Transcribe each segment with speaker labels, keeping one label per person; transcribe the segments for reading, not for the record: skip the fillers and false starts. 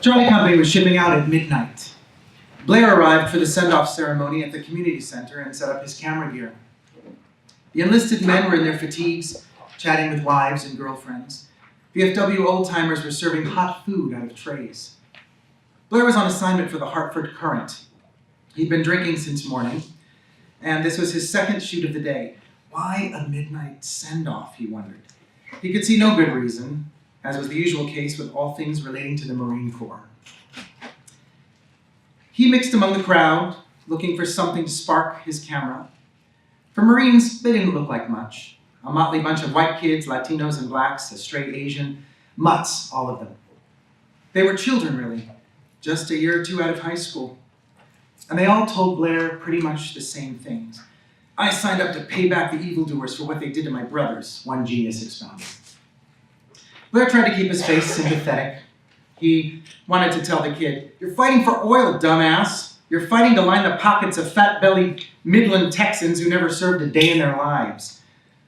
Speaker 1: Charlie Company was shipping out at midnight. Blair arrived for the send-off ceremony at the community center and set up his camera gear. The enlisted men were in their fatigues, chatting with wives and girlfriends. VFW old-timers were serving hot food out of trays. Blair was on assignment for the Hartford Courant. He'd been drinking since morning, and this was his second shoot of the day. Why a midnight send-off, he wondered. He could see no good reason, as was the usual case with all things relating to the Marine Corps. He mixed among the crowd, looking for something to spark his camera. For Marines, they didn't look like much. A motley bunch of white kids, Latinos and blacks, a straight Asian, mutts, all of them. They were children, really, just a year or two out of high school. And they all told Blair pretty much the same things. I signed up to pay back the evildoers for what they did to my brothers, one genius expounded. Blair tried to keep his face sympathetic. He wanted to tell the kid, "You're fighting for oil, dumbass. You're fighting to line the pockets of fat-bellied Midland Texans who never served a day in their lives.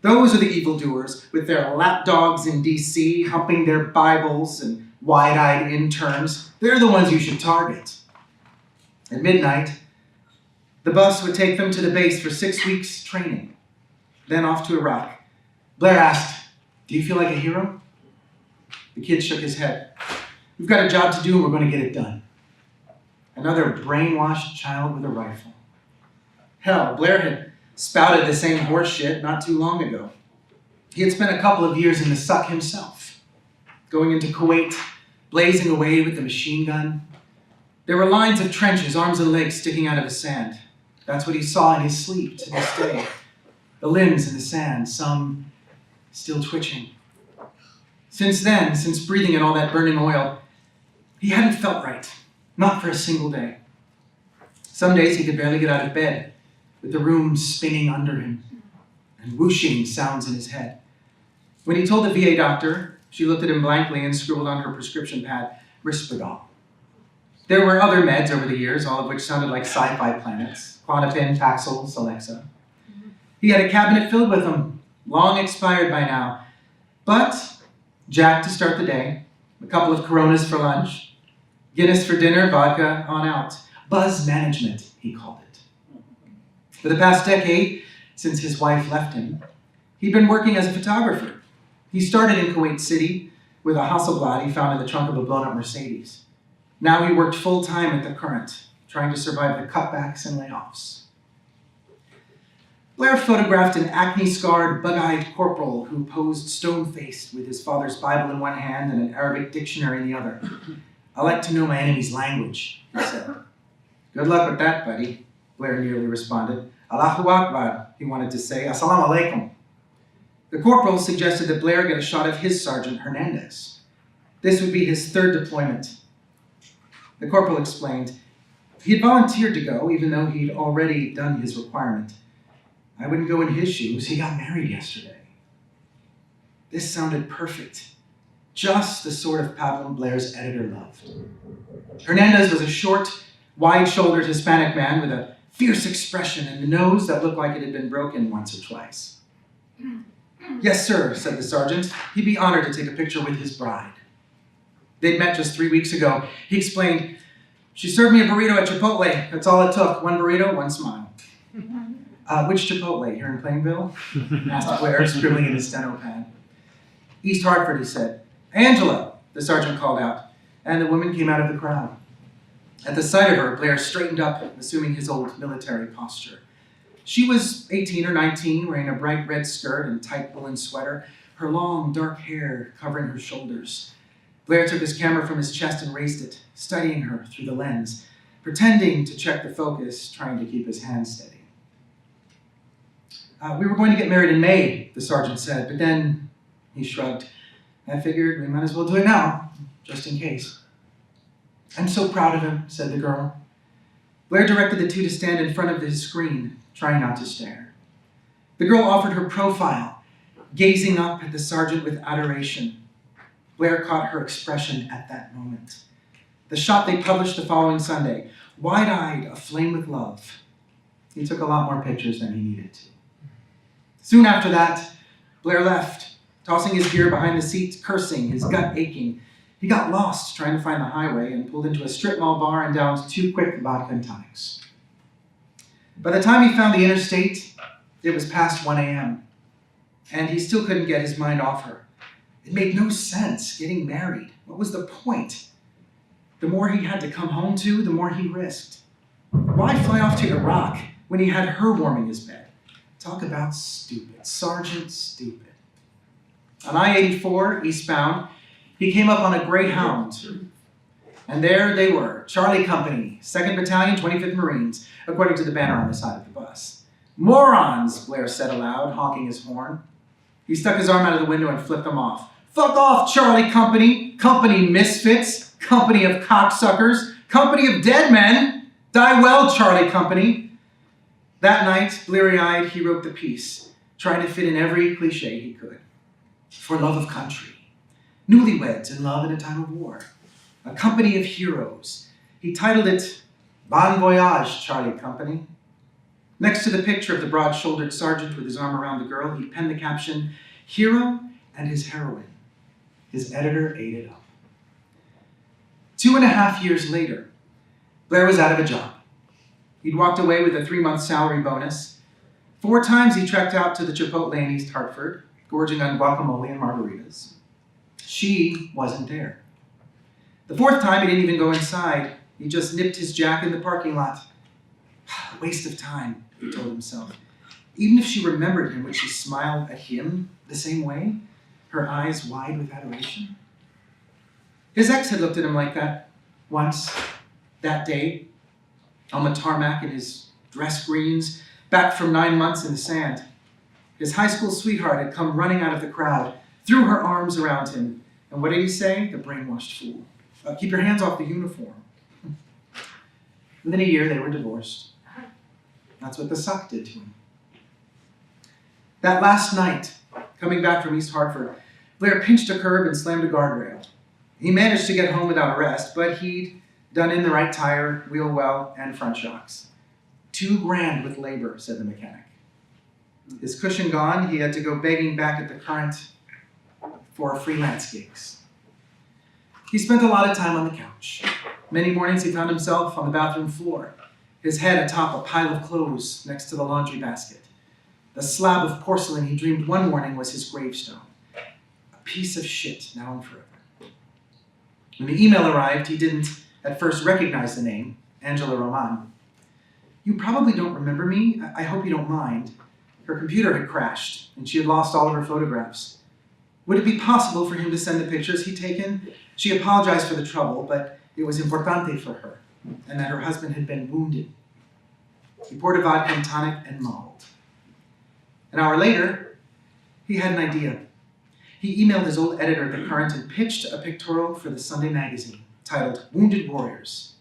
Speaker 1: Those are the evildoers with their lapdogs in D.C., humping their Bibles and wide-eyed interns. They're the ones you should target." At midnight, the bus would take them to the base for 6 weeks training, then off to Iraq. Blair asked, "Do you feel like a hero?" The kid shook his head. "We've got a job to do and we're going to get it done." Another brainwashed child with a rifle. Hell, Blair had spouted the same horse shit not too long ago. He had spent a couple of years in the suck himself, going into Kuwait, blazing away with the machine gun. There were lines of trenches, arms and legs sticking out of the sand. That's what he saw in his sleep to this day. The limbs in the sand, some still twitching. Since then, since breathing in all that burning oil, he hadn't felt right, not for a single day. Some days he could barely get out of bed, with the room spinning under him and whooshing sounds in his head. When he told the VA doctor, she looked at him blankly and scribbled on her prescription pad, Risperdal. There were other meds over the years, all of which sounded like sci-fi planets, Klonopin, Paxil, Celexa. He had a cabinet filled with them, long expired by now. But Jack to start the day, a couple of Coronas for lunch, Guinness for dinner, vodka on out. Buzz management, he called it. For the past decade, since his wife left him, he'd been working as a photographer. He started in Kuwait City with a Hasselblad he found in the trunk of a blown-up Mercedes. Now he worked full-time at the Courant, trying to survive the cutbacks and layoffs. Blair photographed an acne-scarred, bug-eyed corporal who posed stone-faced with his father's Bible in one hand and an Arabic dictionary in the other. "I like to know my enemy's language," he said. "Good luck with that, buddy," Blair nearly responded. "Allahu Akbar," he wanted to say. "Assalamu alaikum." The corporal suggested that Blair get a shot of his sergeant, Hernandez. This would be his third deployment. The corporal explained, he had volunteered to go, even though he'd already done his requirement. "I wouldn't go in his shoes. He got married yesterday." This sounded perfect. Just the sort of pablum Blair's editor loved. Hernandez was a short, wide-shouldered Hispanic man with a fierce expression and a nose that looked like it had been broken once or twice. "Yes, sir," said the sergeant. He'd be honored to take a picture with his bride. They'd met just 3 weeks ago. He explained, "She served me a burrito at Chipotle. That's all it took. One burrito, one smile." Which Chipotle, here in Plainville?" asked Blair, scribbling in his steno pad. "East Hartford," he said. "Angela," the sergeant called out, and the woman came out of the crowd. At the sight of her, Blair straightened up, assuming his old military posture. She was 18 or 19, wearing a bright red skirt and tight woolen sweater, her long, dark hair covering her shoulders. Blair took his camera from his chest and raised it, studying her through the lens, pretending to check the focus, trying to keep his hand steady. "We were going to get married in May," the sergeant said, but then he shrugged. "I figured we might as well do it now, just in case." "I'm so proud of him," said the girl. Blair directed the two to stand in front of his screen, trying not to stare. The girl offered her profile, gazing up at the sergeant with adoration. Blair caught her expression at that moment. The shot they published the following Sunday, wide-eyed, aflame with love. He took a lot more pictures than he needed to. Soon after that, Blair left, tossing his gear behind the seat, cursing, his gut aching. He got lost trying to find the highway and pulled into a strip mall bar and downed 2 quick vodka and tonics. By the time he found the interstate, it was past 1 a.m., and he still couldn't get his mind off her. It made no sense, getting married. What was the point? The more he had to come home to, the more he risked. Why fly off to Iraq when he had her warming his bed? Talk about stupid. Sergeant Stupid. On I-84, eastbound, he came up on a Greyhound. And there they were, Charlie Company, 2nd Battalion, 25th Marines, according to the banner on the side of the bus. Morons, Blair said aloud, honking his horn. He stuck his arm out of the window and flipped them off. Fuck off, Charlie Company, company misfits, company of cocksuckers, company of dead men. Die well, Charlie Company. That night, bleary-eyed, he wrote the piece, trying to fit in every cliche he could. For love of country, newlyweds in love in a time of war, a company of heroes. He titled it, Bon Voyage, Charlie Company. Next to the picture of the broad-shouldered sergeant with his arm around the girl, he penned the caption, Hero and his heroine. His editor ate it up. 2.5 years later, Blair was out of a job. He'd walked away with a 3-month salary bonus. 4 times he trekked out to the Chipotle in East Hartford, gorging on guacamole and margaritas. She wasn't there. The 4th time, he didn't even go inside. He just nipped his jack in the parking lot. A waste of time, he told himself. Even if she remembered him, would she smile at him the same way, her eyes wide with adoration? His ex had looked at him like that once, that day, on the tarmac in his dress greens, back from 9 months in the sand. His high school sweetheart had come running out of the crowd, threw her arms around him, and what did he say? The brainwashed fool. Keep your hands off the uniform. Within a year, they were divorced. That's what the suck did to him. That last night, coming back from East Hartford, Blair pinched a curb and slammed a guardrail. He managed to get home without arrest, but he'd done in the right tire, wheel well, and front shocks. $2,000 with labor, said the mechanic. His cushion gone, he had to go begging back at the Current for freelance gigs. He spent a lot of time on the couch. Many mornings he found himself on the bathroom floor, his head atop a pile of clothes next to the laundry basket. The slab of porcelain he dreamed one morning was his gravestone. A piece of shit, now and forever. When the email arrived, he didn't at first recognize the name, Angela Roman. You probably don't remember me. I hope you don't mind. Her computer had crashed, and she had lost all of her photographs. Would it be possible for him to send the pictures he'd taken? She apologized for the trouble, but it was importante for her, and that her husband had been wounded. He poured a vodka and tonic and mauled. An hour later, he had an idea. He emailed his old editor at the Current and pitched a pictorial for the Sunday magazine titled Wounded Warriors.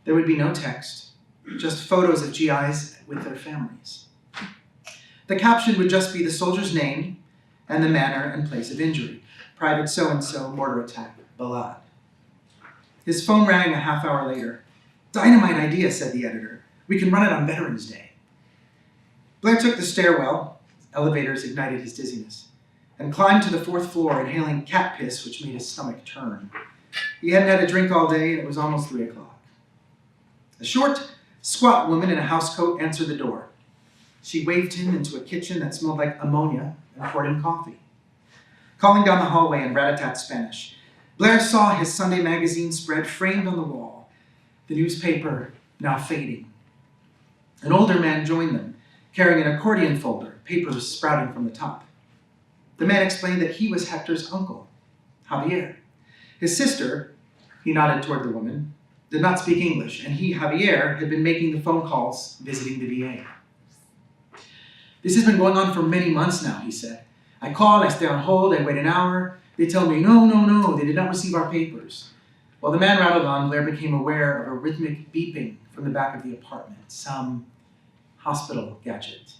Speaker 1: There would be no text, just photos of GIs with their families. The caption would just be the soldier's name and the manner and place of injury. Private so-and-so, mortar attack, Balad. His phone rang a half hour later. Dynamite idea, said the editor. We can run it on Veterans Day. Blair took the stairwell, elevators ignited his dizziness, and climbed to the 4th floor, inhaling cat piss, which made his stomach turn. He hadn't had a drink all day, and it was almost 3 o'clock. A short, squat woman in a housecoat answered the door. She waved him into a kitchen that smelled like ammonia and poured him coffee. Calling down the hallway in rat-a-tat Spanish, Blair saw his Sunday magazine spread framed on the wall, the newspaper now fading. An older man joined them, carrying an accordion folder, papers sprouting from the top. The man explained that he was Hector's uncle, Javier. His sister, he nodded toward the woman, did not speak English, and he, Javier, had been making the phone calls, visiting the VA. This has been going on for many months now, he said. I call, I stay on hold, I wait an hour. They tell me, no, they did not receive our papers. While the man rattled on, Blair became aware of a rhythmic beeping from the back of the apartment, some hospital gadget.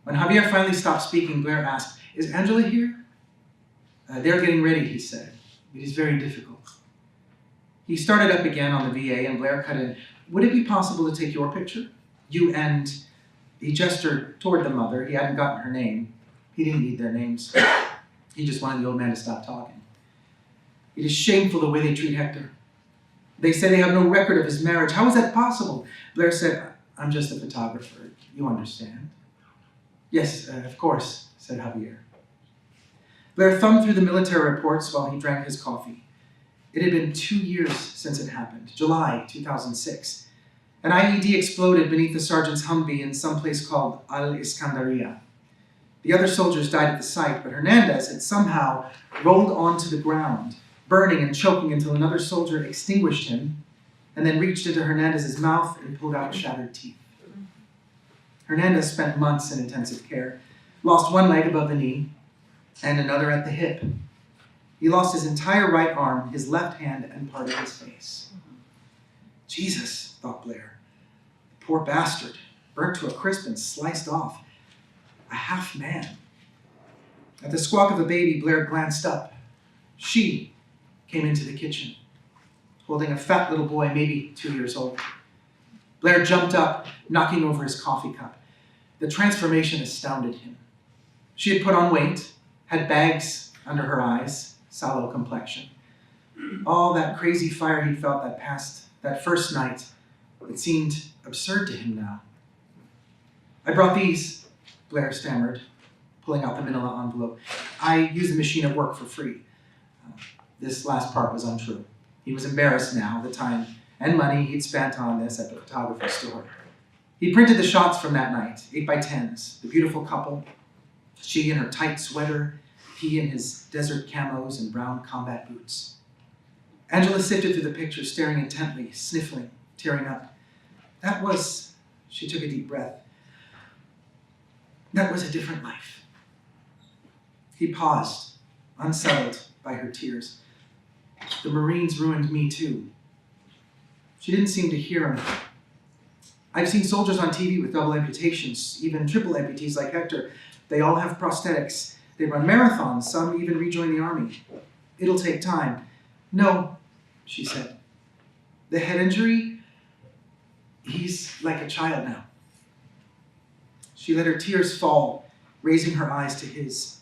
Speaker 1: When Javier finally stopped speaking, Blair asked, is Angela here? They're getting ready, he said. It is very difficult. He started up again on the VA, and Blair cut in, would it be possible to take your picture? You and... He gestured toward the mother. He hadn't gotten her name. He didn't need their names. He just wanted the old man to stop talking. It is shameful the way they treat Hector. They say they have no record of his marriage. How is that possible? Blair said, I'm just a photographer. You understand. Yes, of course, said Javier. Blair thumbed through the military reports while he drank his coffee. It had been 2 years since it happened, July 2006. An IED exploded beneath the sergeant's Humvee in some place called Al Iskandaria. The other soldiers died at the site, but Hernandez had somehow rolled onto the ground, burning and choking until another soldier extinguished him and then reached into Hernandez's mouth and pulled out shattered teeth. Hernandez spent months in intensive care, lost one leg above the knee and another at the hip. He lost his entire right arm, his left hand, and part of his face. Jesus, thought Blair. The poor bastard, burnt to a crisp and sliced off. A half man. At the squawk of a baby, Blair glanced up. She came into the kitchen, holding a fat little boy, maybe 2 years old. Blair jumped up, knocking over his coffee cup. The transformation astounded him. She had put on weight, had bags under her eyes, sallow complexion. All that crazy fire he'd felt that first night, it seemed absurd to him now. I brought these, Blair stammered, pulling out the manila envelope. I use the machine at work for free. This last part was untrue. He was embarrassed now, the time and money he'd spent on this at the photographer's store. He printed the shots from that night, 8x10s, the beautiful couple, she in her tight sweater, he in his desert camos and brown combat boots. Angela sifted through the pictures, staring intently, sniffling, tearing up. She took a deep breath. That was a different life. He paused, unsettled by her tears. The Marines ruined me too. She didn't seem to hear him. I've seen soldiers on TV with double amputations, even triple amputees like Hector. They all have prosthetics. They run marathons, some even rejoin the army. It'll take time. No, she said. The head injury, he's like a child now. She let her tears fall, raising her eyes to his,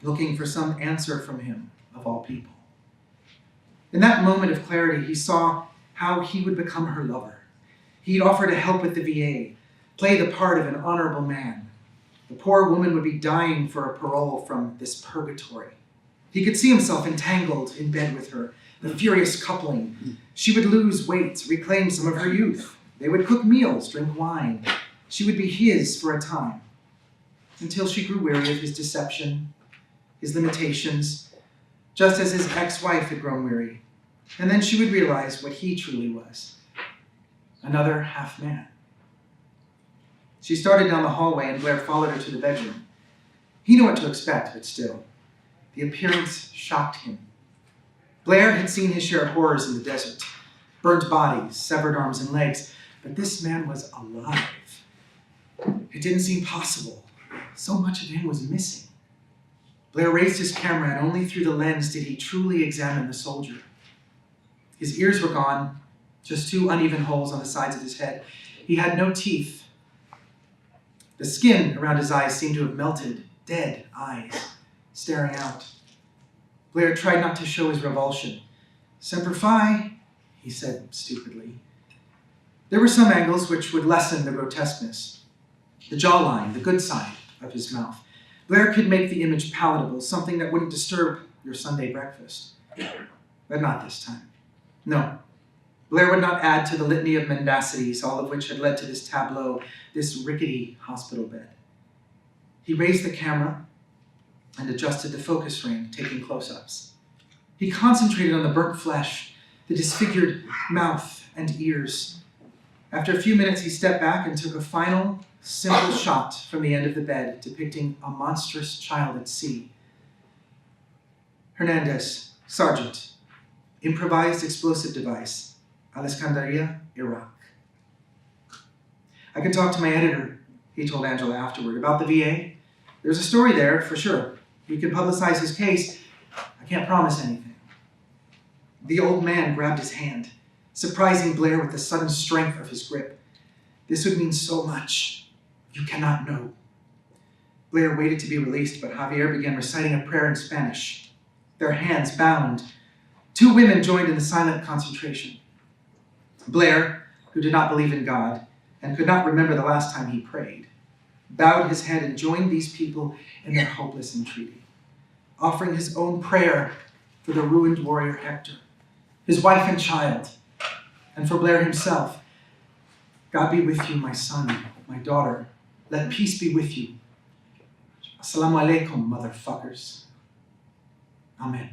Speaker 1: looking for some answer from him, of all people. In that moment of clarity, he saw how he would become her lover. He'd offer to help with the VA, play the part of an honorable man. The poor woman would be dying for a parole from this purgatory. He could see himself entangled in bed with her, the furious coupling. She would lose weight, reclaim some of her youth. They would cook meals, drink wine. She would be his for a time, until she grew weary of his deception, his limitations, just as his ex-wife had grown weary. And then she would realize what he truly was, another half-man. She started down the hallway and Blair followed her to the bedroom. He knew what to expect, but still, the appearance shocked him. Blair had seen his share of horrors in the desert, burnt bodies, severed arms and legs, but this man was alive. It didn't seem possible. So much of him was missing. Blair raised his camera, and only through the lens did he truly examine the soldier. His ears were gone, just 2 uneven holes on the sides of his head. He had no teeth. The skin around his eyes seemed to have melted, dead eyes, staring out. Blair tried not to show his revulsion. Semper Fi, he said stupidly. There were some angles which would lessen the grotesqueness. The jawline, the good side of his mouth. Blair could make the image palatable, something that wouldn't disturb your Sunday breakfast. But not this time. No. Blair would not add to the litany of mendacities, all of which had led to this tableau, this rickety hospital bed. He raised the camera and adjusted the focus ring, taking close-ups. He concentrated on the burnt flesh, the disfigured mouth and ears. After a few minutes, he stepped back and took a final, simple shot from the end of the bed, depicting a monstrous child at sea. Hernandez, Sergeant, improvised explosive device, Alexandria, Iraq. I can talk to my editor, he told Angela afterward, about the VA. There's a story there, for sure. We can publicize his case. I can't promise anything. The old man grabbed his hand, surprising Blair with the sudden strength of his grip. This would mean so much. You cannot know. Blair waited to be released, but Javier began reciting a prayer in Spanish. Their hands bound, 2 women joined in the silent concentration. Blair, who did not believe in God and could not remember the last time he prayed, bowed his head and joined these people in their hopeless entreaty, offering his own prayer for the ruined warrior Hector, his wife and child, and for Blair himself. God be with you, my son, my daughter. Let peace be with you. Assalamu alaikum, motherfuckers. Amen.